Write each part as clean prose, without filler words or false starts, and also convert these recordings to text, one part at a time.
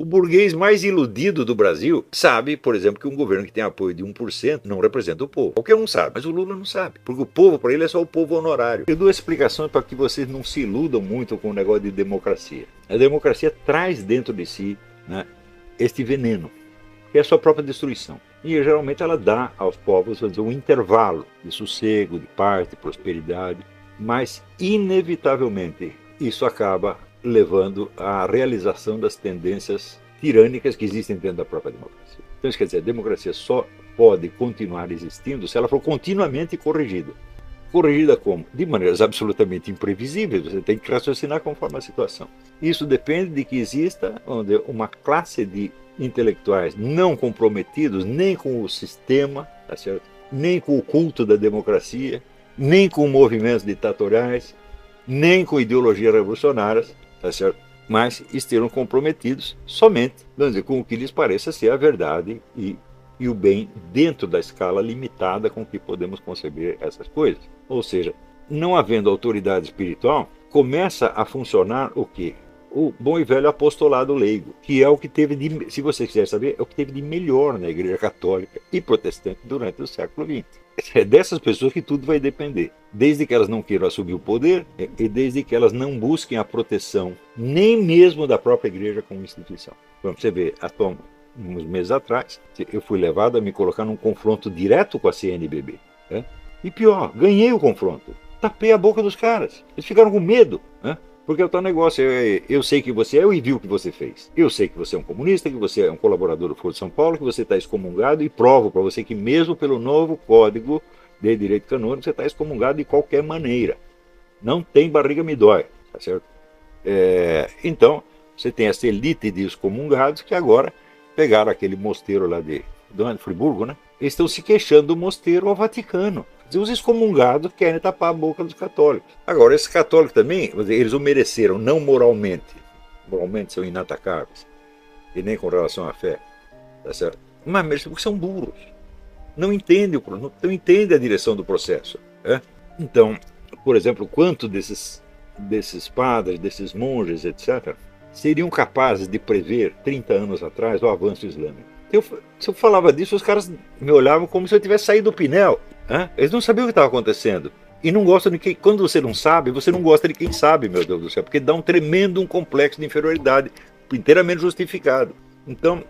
O burguês mais iludido do Brasil sabe, por exemplo, que um governo que tem apoio de 1% não representa o povo. Qualquer um sabe, mas o Lula não sabe, porque o povo para ele é só o povo honorário. Eu dou explicações para que vocês não se iludam muito com o negócio de democracia. A democracia traz dentro de si, né, este veneno, que é a sua própria destruição. E geralmente ela dá aos povos, vamos dizer, um intervalo de sossego, de paz, de prosperidade, mas inevitavelmente isso acaba levando à realização das tendências tirânicas que existem dentro da própria democracia. Então isso quer dizer, a democracia só pode continuar existindo se ela for continuamente corrigida. Corrigida como? De maneiras absolutamente imprevisíveis, você tem que raciocinar conforme a situação. Isso depende de que exista uma classe de intelectuais não comprometidos nem com o sistema, tá certo? Nem com o culto da democracia, nem com movimentos ditatoriais, nem com ideologias revolucionárias, tá certo? Mas estejam comprometidos somente, vamos dizer, com o que lhes pareça ser a verdade e o bem dentro da escala limitada com que podemos conceber essas coisas. Ou seja, não havendo autoridade espiritual, começa a funcionar o quê? O bom e velho apostolado leigo, que é o que teve de, se você quiser saber, é o que teve de melhor na Igreja Católica e Protestante durante o século XX. É dessas pessoas que tudo vai depender, desde que elas não queiram assumir o poder e desde que elas não busquem a proteção, nem mesmo da própria Igreja como instituição. Vamos você ver, uns meses atrás, eu fui levado a me colocar num confronto direto com a CNBB. Né? E pior, ganhei o confronto. Tapei a boca dos caras. Eles ficaram com medo. Né? Porque é o tal negócio, eu sei que você é, eu vi o que você fez. Eu sei que você é um comunista, que você é um colaborador do Foro de São Paulo, que você está excomungado e provo para você que mesmo pelo novo Código de Direito Canônico você está excomungado de qualquer maneira. Não tem barriga me dói, tá certo? Então, você tem essa elite de excomungados que agora pegaram aquele mosteiro lá de Friburgo, né? Eles estão se queixando do mosteiro ao Vaticano. Os excomungados querem tapar a boca dos católicos. Agora, esses católicos também, eles o mereceram, não moralmente. Moralmente são inatacáveis. E nem com relação à fé. Tá certo? Mas mereceram porque são burros. Não entendem a direção do processo. Né? Então, por exemplo, quanto desses padres, desses monges, etc., seriam capazes de prever, 30 anos atrás, o avanço islâmico? Se eu falava disso, os caras me olhavam como se eu tivesse saído do Pinel. Eles não sabiam o que estava acontecendo. E não gostam de quem. Quando você não sabe, você não gosta de quem sabe, meu Deus do céu, porque dá um tremendo complexo de inferioridade, inteiramente justificado. Então,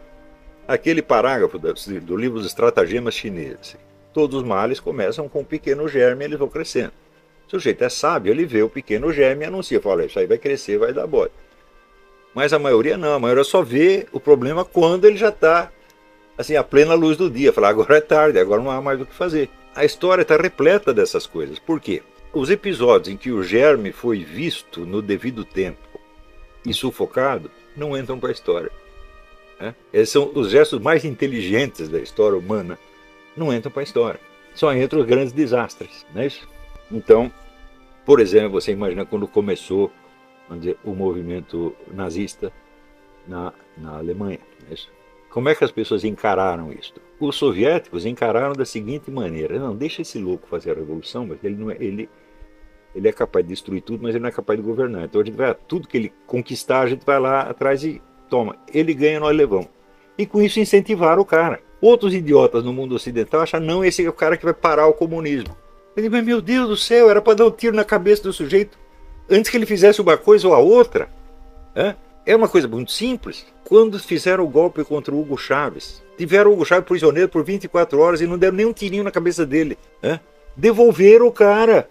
aquele parágrafo do livro dos Estratagemas Chineses, todos os males começam com um pequeno germe e eles vão crescendo. O sujeito é sábio, ele vê o pequeno germe e anuncia, fala, isso aí vai crescer, vai dar bode. Mas a maioria não, a maioria só vê o problema quando ele já está assim, à plena luz do dia, fala, agora é tarde, agora não há mais o que fazer. A história está repleta dessas coisas. Por quê? Os episódios em que o germe foi visto no devido tempo e sufocado não entram para a história. Né? Esses são os gestos mais inteligentes da história humana, não entram para a história. Só entram os grandes desastres. Não é isso? Então, por exemplo, você imagina quando começou, vamos dizer, o movimento nazista na Alemanha. Não é isso? Como é que as pessoas encararam isso? Os soviéticos encararam da seguinte maneira: não, deixa esse louco fazer a revolução, mas ele é capaz de destruir tudo, mas ele não é capaz de governar. Então a gente vai, tudo que ele conquistar, a gente vai lá atrás e toma. Ele ganha, nós levamos. E com isso incentivaram o cara. Outros idiotas no mundo ocidental acham, não, esse é o cara que vai parar o comunismo. Ele diz, mas meu Deus do céu, era para dar um tiro na cabeça do sujeito antes que ele fizesse uma coisa ou a outra. É uma coisa muito simples. Quando fizeram o golpe contra o Hugo Chávez, tiveram o Hugo Chávez prisioneiro por 24 horas e não deram nem um tirinho na cabeça dele. Devolveram o cara.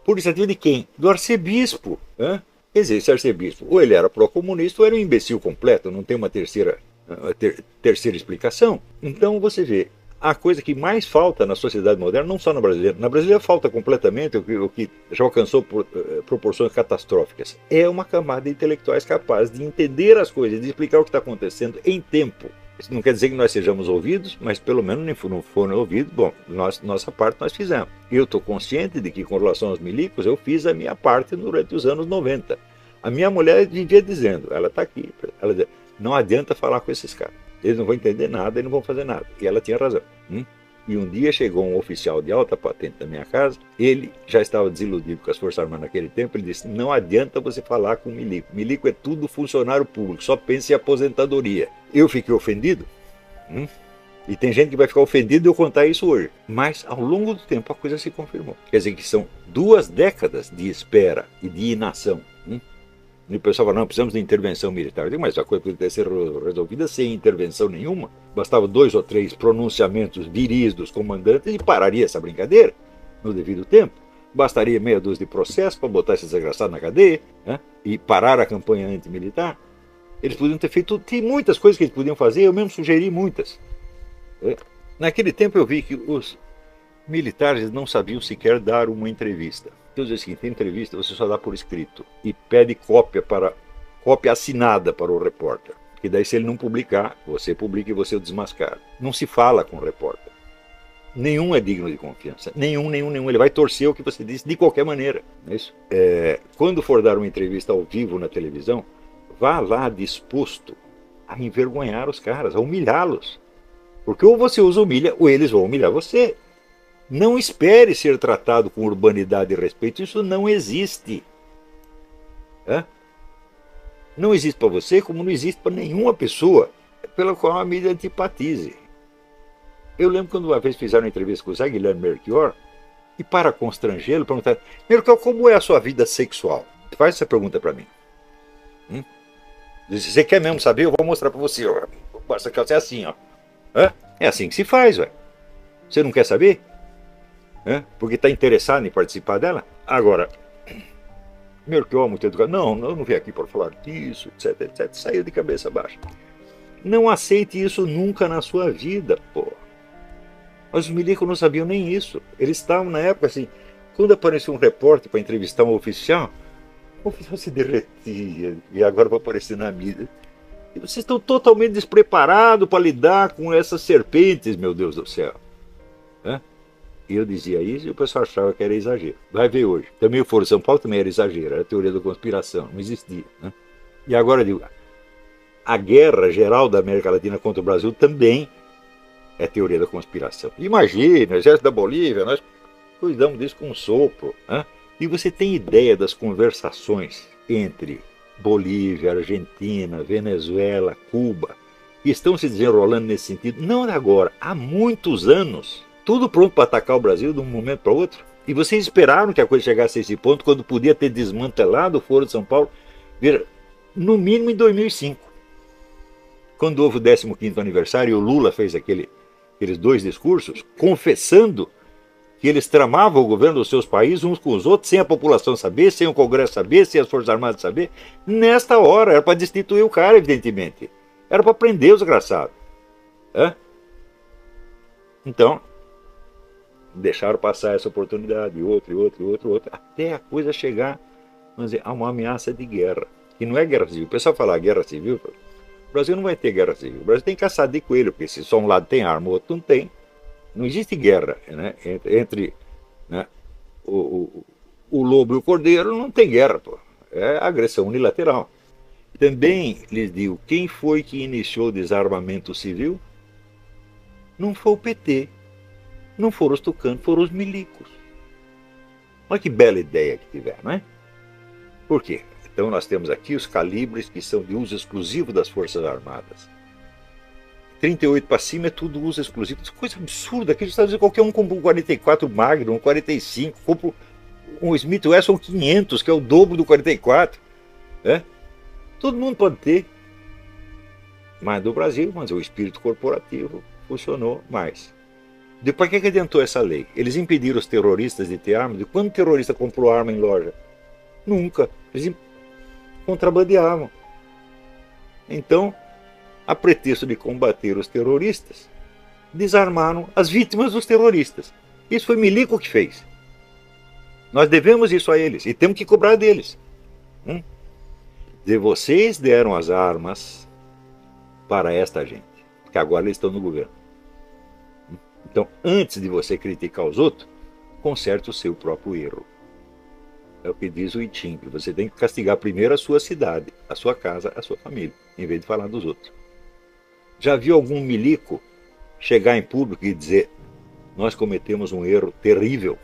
Por iniciativa de quem? Do arcebispo. Quer dizer, esse arcebispo, ou ele era pró-comunista ou era um imbecil completo, não tem uma terceira explicação. Então você vê, a coisa que mais falta na sociedade moderna, não só na brasileira falta completamente, o que já alcançou proporções catastróficas, é uma camada de intelectuais capazes de entender as coisas, de explicar o que está acontecendo em tempo. Isso não quer dizer que nós sejamos ouvidos, mas pelo menos não foram ouvidos. Bom, nossa parte nós fizemos. Eu estou consciente de que com relação aos milicos, eu fiz a minha parte durante os anos 90. A minha mulher vivia dizendo, ela está aqui, ela dizia, não adianta falar com esses caras. Eles não vão entender nada, eles não vão fazer nada. E ela tinha razão. E um dia chegou um oficial de alta patente na minha casa, ele já estava desiludido com as Forças Armadas naquele tempo, ele disse, não adianta você falar com o milico, milico é tudo funcionário público, só pensa em aposentadoria. Eu fiquei ofendido, e tem gente que vai ficar ofendido de eu contar isso hoje, mas ao longo do tempo a coisa se confirmou. Quer dizer que são 2 décadas de espera e de inação. E o pessoal fala, não, precisamos de intervenção militar. Eu digo, mas a coisa poderia ser resolvida sem intervenção nenhuma. Bastava 2 ou 3 pronunciamentos viris dos comandantes e pararia essa brincadeira no devido tempo. Bastaria meia dúzia de processos para botar esse desgraçado na cadeia, né? E parar a campanha antimilitar. Eles podiam ter feito, tem muitas coisas que eles podiam fazer, eu mesmo sugeri muitas. Naquele tempo eu vi que os militares não sabiam sequer dar uma entrevista. Então, dizer o seguinte, entrevista você só dá por escrito e pede cópia assinada para o repórter. Que daí se ele não publicar, você publica e você o desmascara. Não se fala com o repórter. Nenhum é digno de confiança. Nenhum. Ele vai torcer o que você disse de qualquer maneira. Não é isso? Quando for dar uma entrevista ao vivo na televisão, vá lá disposto a envergonhar os caras, a humilhá-los. Porque ou você os humilha ou eles vão humilhar você. Não espere ser tratado com urbanidade e respeito, isso não existe. Não existe para você, como não existe para nenhuma pessoa pela qual a mídia antipatize. Eu lembro quando uma vez fizeram uma entrevista com o Zé Guilherme Melchior, e para constrangê-lo, perguntaram, Melchior, como é a sua vida sexual? Faz essa pergunta para mim. Diz, você quer mesmo saber? Eu vou mostrar para você. Basta que é assim, ó. É assim que se faz, ué. Você não quer saber? Porque está interessado em participar dela? Agora, Melchior, muito educado, não, eu não vim aqui para falar disso, etc. Saiu de cabeça baixa. Não aceite isso nunca na sua vida, pô. Mas os milicos não sabiam nem isso. Eles estavam na época assim, quando apareceu um repórter para entrevistar um oficial, o oficial se derretia, e agora vai aparecer na mídia. E vocês estão totalmente despreparados para lidar com essas serpentes, meu Deus do céu. E eu dizia isso e o pessoal achava que era exagero. Vai ver hoje. Também o Foro de São Paulo também era exagero, era teoria da conspiração, não existia. E agora eu digo, a guerra geral da América Latina contra o Brasil também é teoria da conspiração. Imagina, o exército da Bolívia, nós cuidamos disso com um sopro. E você tem ideia das conversações entre Bolívia, Argentina, Venezuela, Cuba, que estão se desenrolando nesse sentido, não agora, há muitos anos. Tudo pronto para atacar o Brasil de um momento para outro. E vocês esperaram que a coisa chegasse a esse ponto quando podia ter desmantelado o Foro de São Paulo, no mínimo em 2005. Quando houve o 15º aniversário e o Lula fez aqueles 2 discursos, confessando que eles tramavam o governo dos seus países uns com os outros, sem a população saber, sem o Congresso saber, sem as Forças Armadas saber. Nesta hora, era para destituir o cara, evidentemente. Era para prender os desgraçados. Então, deixaram passar essa oportunidade, outra, até a coisa chegar, vamos dizer, a uma ameaça de guerra. Que não é guerra civil. O pessoal fala guerra civil, o Brasil não vai ter guerra civil. O Brasil tem caçado de coelho, porque se só um lado tem arma, o outro não tem. Não existe guerra, né? Entre o lobo e o cordeiro, não tem guerra, pô. É agressão unilateral. Também lhes digo, quem foi que iniciou o desarmamento civil? Não foi o PT. Não foram os tucanos, foram os milicos. Olha que bela ideia que tiveram, não é? Por quê? Então nós temos aqui os calibres que são de uso exclusivo das Forças Armadas. 38 para cima é tudo uso exclusivo. Isso é coisa absurda. Aqui nos Estados Unidos qualquer um compra um 44 Magnum, um 45, compra um Smith Wesson 500, que é o dobro do 44. Todo mundo pode ter. Mas no Brasil, o espírito corporativo funcionou mais. Para que adiantou essa lei? Eles impediram os terroristas de ter arma. De quando o terrorista comprou arma em loja? Nunca. Eles contrabandeavam. Então, a pretexto de combater os terroristas, desarmaram as vítimas dos terroristas. Isso foi milico que fez. Nós devemos isso a eles e temos que cobrar deles. Vocês deram as armas para esta gente, que agora eles estão no governo. Então, antes de você criticar os outros, conserte o seu próprio erro. É o que diz o Itim, que você tem que castigar primeiro a sua cidade, a sua casa, a sua família, em vez de falar dos outros. Já viu algum milico chegar em público e dizer nós cometemos um erro terrível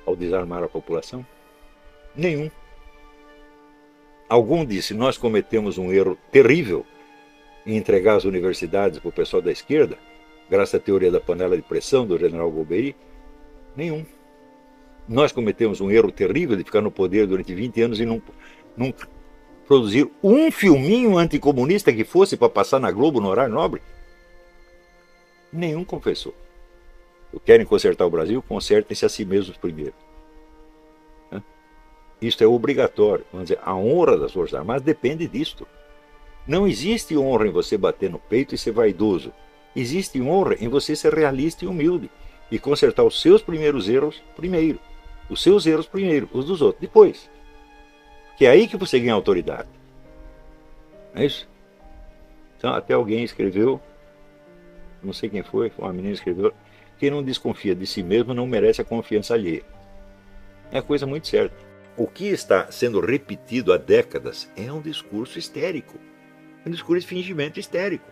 ao desarmar a população? Nenhum. Algum disse, nós cometemos um erro terrível em entregar as universidades para o pessoal da esquerda, graças à teoria da panela de pressão do general Golbery? Nenhum. Nós cometemos um erro terrível de ficar no poder durante 20 anos e não produzir um filminho anticomunista que fosse para passar na Globo no horário nobre? Nenhum confessou. Querem consertar o Brasil? Consertem-se a si mesmos primeiro. Isto é obrigatório. Vamos dizer, a honra das Forças Armadas depende disto. Não existe honra em você bater no peito e ser vaidoso. Existe honra em você ser realista e humilde e consertar os seus primeiros erros primeiro. Os seus erros primeiro, os dos outros depois. Que é aí que você ganha autoridade. Não é isso? Então, até alguém escreveu, não sei quem foi uma menina escreveu, quem não desconfia de si mesmo não merece a confiança alheia. É coisa muito certa. O que está sendo repetido há décadas é um discurso histérico. Um discurso de fingimento histérico.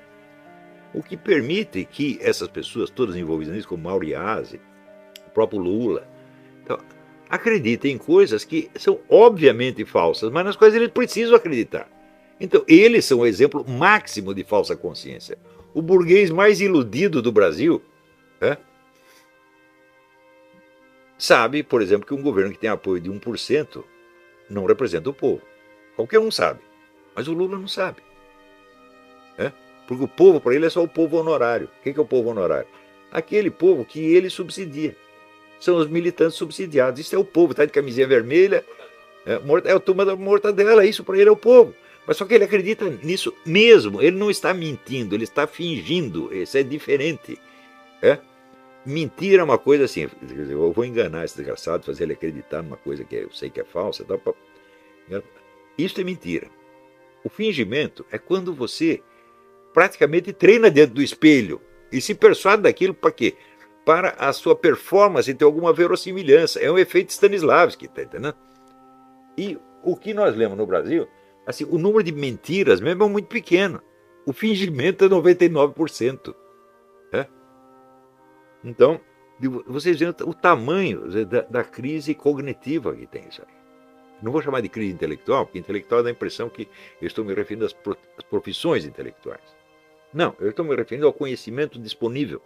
O que permite que essas pessoas, todas envolvidas nisso, como Mauro Iazzi, o próprio Lula, então, acreditem em coisas que são obviamente falsas, mas nas quais eles precisam acreditar. Então, eles são o exemplo máximo de falsa consciência. O burguês mais iludido do Brasil sabe, por exemplo, que um governo que tem apoio de 1% não representa o povo. Qualquer um sabe, mas o Lula não sabe. Porque o povo, para ele, é só o povo honorário. O que é o povo honorário? Aquele povo que ele subsidia. São os militantes subsidiados. Isso é o povo, está de camisinha vermelha, é a turma da mortadela, isso para ele é o povo. Mas só que ele acredita nisso mesmo, ele não está mentindo, ele está fingindo, isso é diferente. Mentira é uma coisa assim, eu vou enganar esse desgraçado, fazer ele acreditar numa coisa que eu sei que é falsa. Isso é mentira. O fingimento é quando você praticamente treina dentro do espelho e se persuade daquilo para quê? Para a sua performance ter alguma verossimilhança. É um efeito Stanislavski, tá entendendo? E o que nós lemos no Brasil, assim, o número de mentiras mesmo é muito pequeno. O fingimento é 99%. Então, vocês veem o tamanho da crise cognitiva que tem isso aí. Não vou chamar de crise intelectual, porque intelectual dá a impressão que eu estou me referindo às profissões intelectuais. Não, eu estou me referindo ao conhecimento disponível,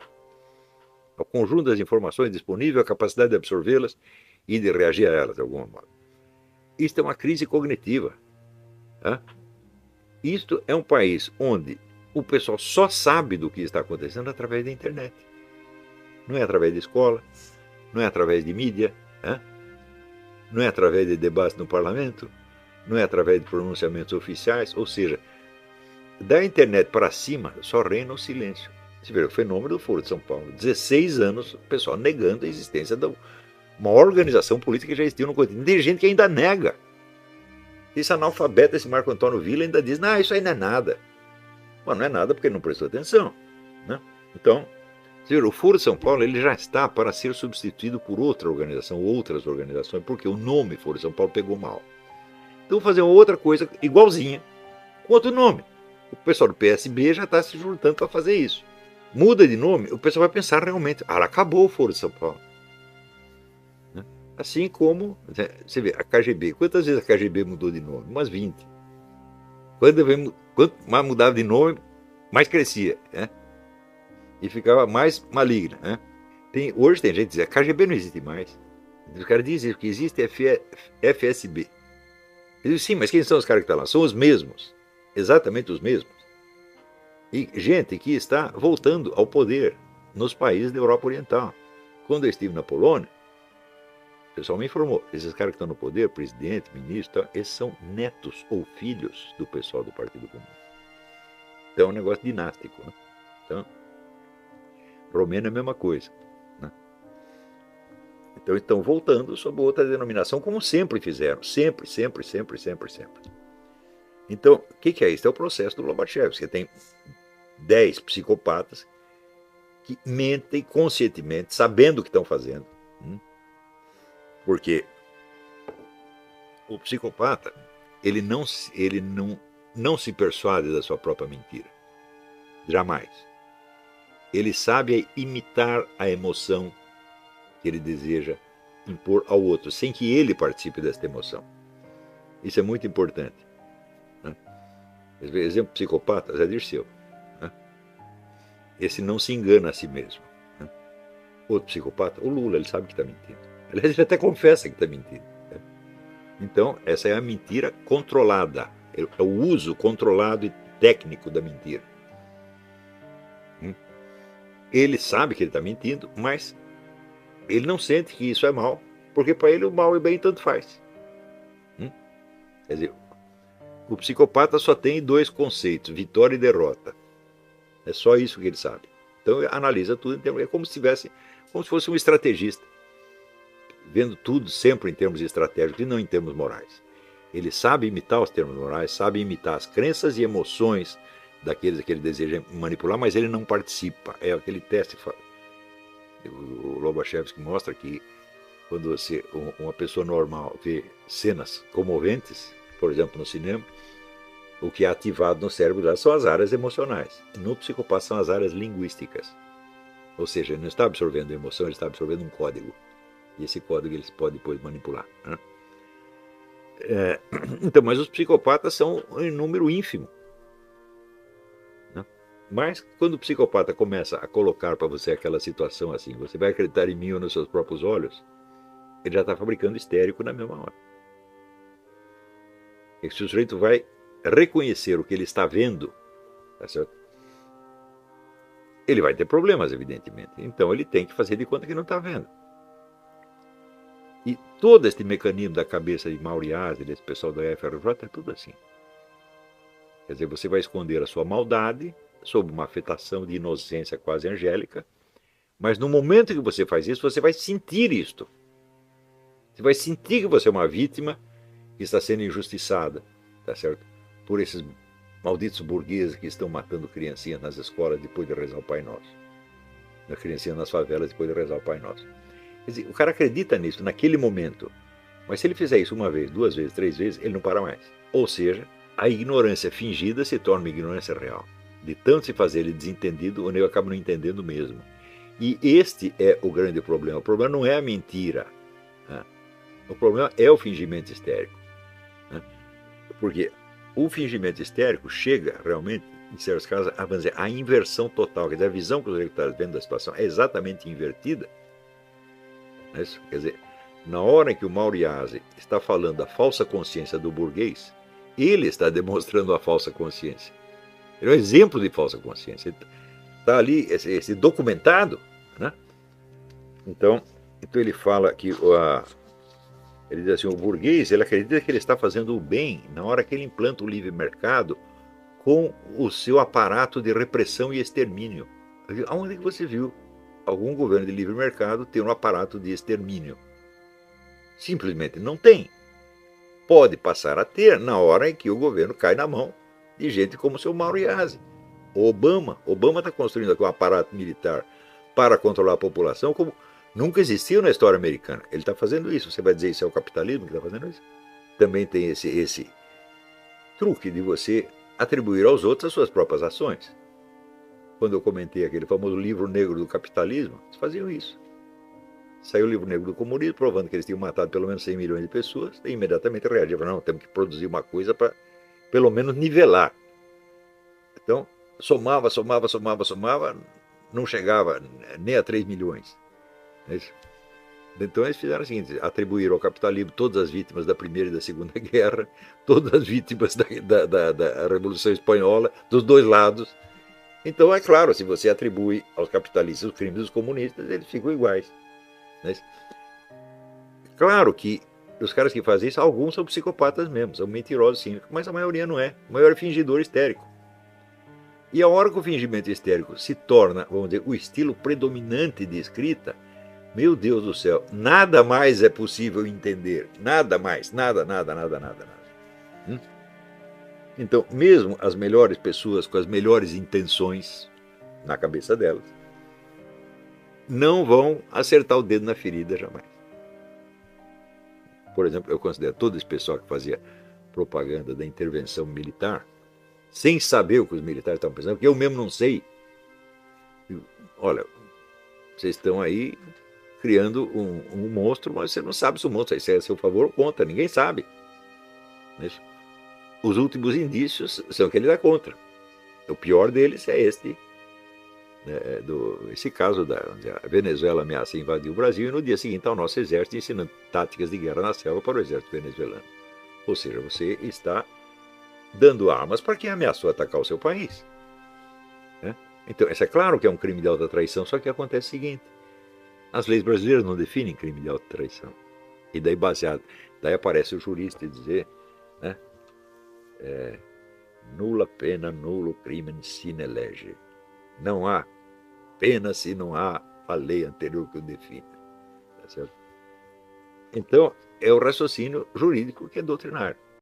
ao conjunto das informações disponíveis, à capacidade de absorvê-las e de reagir a elas de alguma modo. Isto é uma crise cognitiva. Isto é um país onde o pessoal só sabe do que está acontecendo através da internet. Não é através da escola, não é através de mídia, não é através de debates no parlamento, não é através de pronunciamentos oficiais, ou seja, da internet para cima só reina o silêncio. Você vê o fenômeno do Foro de São Paulo. 16 anos o pessoal negando a existência de uma organização política que já existiu no continente. Tem gente que ainda nega. Esse analfabeto, esse Marco Antônio Villa ainda diz, não, isso aí não é nada. Mas não é nada porque ele não prestou atenção. Então, o Foro de São Paulo ele já está para ser substituído por outra organização, outras organizações, porque o nome Foro de São Paulo pegou mal. Então, vou fazer uma outra coisa igualzinha, com outro nome. O pessoal do PSB já está se juntando para fazer isso. Muda de nome, o pessoal vai pensar realmente, acabou o Foro de São Paulo. Assim como, você vê, a KGB. Quantas vezes a KGB mudou de nome? Umas 20. Quanto mais mudava de nome, mais crescia. E ficava mais maligna. Hoje tem gente que diz, a KGB não existe mais. Os caras dizem que existe FSB. Eu digo, sim, mas quem são os caras que estão lá? São os mesmos. Exatamente os mesmos. E gente que está voltando ao poder nos países da Europa Oriental. Quando eu estive na Polônia, o pessoal me informou, esses caras que estão no poder, presidente, ministro, esses são netos ou filhos do pessoal do Partido Comunista. Então é um negócio dinástico. Então, Romênia é a mesma coisa. Então estão voltando sob outra denominação, como sempre fizeram. Sempre. Então, o que é isso? É o processo do Lobachevsky. Você tem 10 psicopatas que mentem conscientemente, sabendo o que estão fazendo. Porque o psicopata, ele não se persuade da sua própria mentira. Jamais. ele sabe imitar a emoção que ele deseja impor ao outro, sem que ele participe desta emoção. Isso é muito importante. Né? Exemplo psicopata, Zé Dirceu. Né? Esse não se engana a si mesmo. Né? Outro psicopata, o Lula, ele sabe que está mentindo. Aliás, ele até confessa que está mentindo. Né? Então, essa é a mentira controlada. É o uso controlado e técnico da mentira. Ele sabe que ele está mentindo, mas ele não sente que isso é mal, porque para ele o mal e o bem tanto faz. Quer dizer, o psicopata só tem dois conceitos, vitória e derrota. É só isso que ele sabe. Então ele analisa tudo, é como se fosse um estrategista, vendo tudo sempre em termos estratégicos e não em termos morais. Ele sabe imitar os termos morais, sabe imitar as crenças e emoções daqueles que ele deseja manipular, mas ele não participa. É aquele teste. O Lobachevsky mostra que quando uma pessoa normal vê cenas comoventes, por exemplo, no cinema, o que é ativado no cérebro dela são as áreas emocionais. No psicopata são as áreas linguísticas. Ou seja, ele não está absorvendo emoção, ele está absorvendo um código. E esse código eles podem depois manipular. Né? Então, mas os psicopatas são em número ínfimo. Né? Mas quando o psicopata começa a colocar para você aquela situação assim, você vai acreditar em mim ou nos seus próprios olhos, ele já está fabricando histérico na mesma hora. E se o sujeito vai reconhecer o que ele está vendo, tá certo? Ele vai ter problemas, evidentemente. Então ele tem que fazer de conta que não está vendo. E todo este mecanismo da cabeça de Mauriase, desse pessoal da FRJ, é tudo assim. Quer dizer, você vai esconder a sua maldade sob uma afetação de inocência quase angélica, mas no momento que você faz isso, você vai sentir isto. Você vai sentir que você é uma vítima que está sendo injustiçada, tá certo? Por esses malditos burgueses que estão matando criancinhas nas escolas depois de rezar o Pai Nosso. Na criancinha nas favelas depois de rezar o Pai Nosso. Quer dizer, o cara acredita nisso naquele momento. Mas se ele fizer isso uma vez, duas vezes, três vezes, ele não para mais. Ou seja, a ignorância fingida se torna uma ignorância real. De tanto se fazer ele desentendido, o nego acaba não entendendo mesmo. E este é o grande problema. O problema não é a mentira. Né? O problema é o fingimento histérico. Né? Porque o fingimento histérico chega realmente, em certos casos, a dizer, a inversão total. Quer dizer, a visão que os eleitores vendo da situação é exatamente invertida. Não é isso? Quer dizer, na hora em que o Mauriase está falando da falsa consciência do burguês, ele está demonstrando a falsa consciência. Ele é um exemplo de falsa consciência. Está ali, esse documentado. Né? Então ele fala que ele diz assim, o burguês ele acredita que ele está fazendo o bem na hora que ele implanta o livre mercado com o seu aparato de repressão e extermínio. Aonde que você viu algum governo de livre mercado ter um aparato de extermínio? Simplesmente não tem. Pode passar a ter na hora em que o governo cai na mão de gente como o seu Mauriase. O Obama está construindo aqui um aparato militar para controlar a população como nunca existiu na história americana. Ele está fazendo isso. Você vai dizer isso é o capitalismo que está fazendo isso? Também tem esse truque de você atribuir aos outros as suas próprias ações. Quando eu comentei aquele famoso livro negro do capitalismo, eles faziam isso. Saiu o livro negro do comunismo, provando que eles tinham matado pelo menos 100 milhões de pessoas, e imediatamente reagiram. Não, temos que produzir uma coisa para, pelo menos, nivelar. Então, somava, não chegava nem a 3 milhões. É isso? Então eles fizeram o seguinte, atribuíram ao capitalismo todas as vítimas da Primeira e da Segunda Guerra, todas as vítimas da Revolução Espanhola, dos dois lados. Então, é claro, se você atribui aos capitalistas os crimes dos comunistas, eles ficam iguais. Né? Claro que os caras que fazem isso, alguns são psicopatas mesmo, são mentirosos cínicos, mas a maioria não é. A maioria é fingidor histérico. E a hora que o fingimento histérico se torna, vamos dizer, o estilo predominante de escrita, meu Deus do céu, nada mais é possível entender. Nada mais, nada. Então, mesmo as melhores pessoas com as melhores intenções na cabeça delas, não vão acertar o dedo na ferida jamais. Por exemplo, eu considero todo esse pessoal que fazia propaganda da intervenção militar, sem saber o que os militares estavam pensando, porque eu mesmo não sei. olha, vocês estão aí criando um monstro, mas você não sabe se o monstro é a seu favor ou contra, ninguém sabe. Os últimos indícios são que ele é contra. O pior deles é este, né, esse caso onde a Venezuela ameaça invadir o Brasil e no dia seguinte ao nosso exército ensinando táticas de guerra na selva para o exército venezuelano. Ou seja, você está dando armas para quem ameaçou atacar o seu país. Né? Então, isso é claro que é um crime de alta traição, só que acontece o seguinte: as leis brasileiras não definem crime de alta traição. E daí daí aparece o jurista e dizer, né, nula pena, nulo crimen sine lege. Não há pena se não há a lei anterior que o define. Tá certo? Então, é o raciocínio jurídico que é doutrinário.